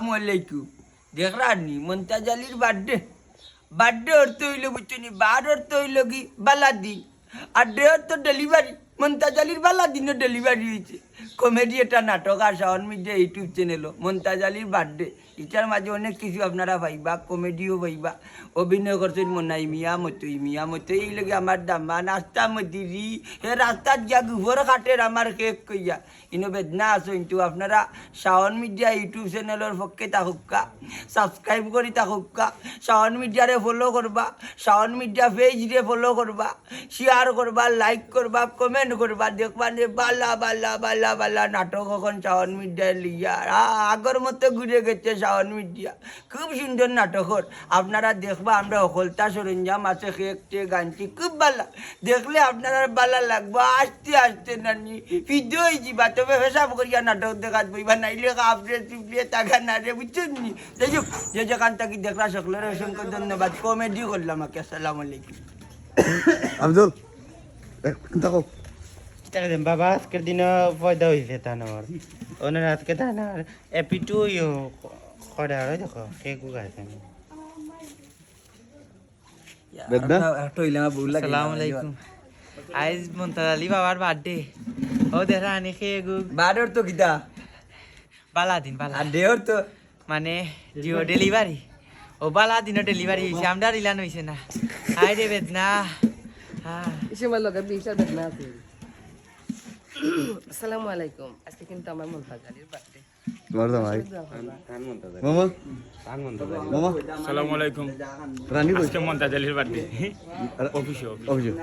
আসসালামাইকুম দেখরানি মমতাজ আলীর birthday birthday অর্থ হইল বুঝছনি বার অর্থ হইল কি বালা দিন আর ডে অর্থ ডেলিভারি মমতাজ আলীর বালা দিনও ডেলিভারি হয়েছে কমেডি একটা নাটক আর শাওন মিডিয়া ইউটিউব চ্যানেলও মমতাজ আলীর বার্থডে ইটার মাঝে অনেক কিছু আপনারা পাইবা কমেডিও পাইবা অভিনয় করছেন মনাই মিয়া মতই এই লগে আমার দামা নাস্তা মদিরি হে রাস্তার গিয়া গুভর কাটের আমার কেক কইয়া ইনো বেদনা আছো কিন্তু আপনারা শাওন মিডিয়া ইউটিউব চ্যানেলের পক্ষে থাকুকা সাবস্ক্রাইব করি থাকুকা শাওন মিডিয়ারে ফলো করবা শাওন মিডিয়া পেজরে ফলো করবা শেয়ার করবা লাইক করবা কমেন্ট করবা দেখবা যে বালা বালা বালা বালা নাটক এখন শাওন মিডিয়ায় লিয়া আগর মতো ঘুরে গেছে শাওন মিডিয়া খুব সুন্দর নাটক আপনারা দেখবা আমরা অকলতা সরঞ্জাম আছে খেকতে গানটি খুব ভালো দেখলে আপনারা ভালো লাগবে আস্তে আস্তে নানি ভিডিও যাবা তবে হিসাব করিয়া নাটক দেখাত বইবা নাইলে আপনি চুপলিয়ে টাকা না রে বুঝছেন নি দেখো যে যেখান থেকে দেখলা সকলের অসংখ্য ধন্যবাদ কমেডি করলাম আমাকে আসসালামু আলাইকুম আব্দুল দেখো বাবা আজকের দিনে পয়দা হয়েছে তানোর ওনার আজকে তানোর এপিটু করে আর দেখো কেক গাইছে আসসালামু আলাইকুম আইজ মমতাজ আলী বাবার বার্থডে ও দেখা আনি খেয়ে বারোর তো কিতা বালা দিন বালা আর দেওর তো মানে জিও ডেলিভারি ও বালা দিনও ডেলিভারি হয়েছে আমরা রিলান হয়েছে না আই রে বেদনা আসসালামু আলাইকুম আজকে কিন্তু আমার মমতাজ আলীর বার্থডে তোমার দাম ভাই মামা মামা আসসালামু আলাইকুম রানী কই আজকে মমতাজ আলীর বার্থডে অফিসে অভিযোগ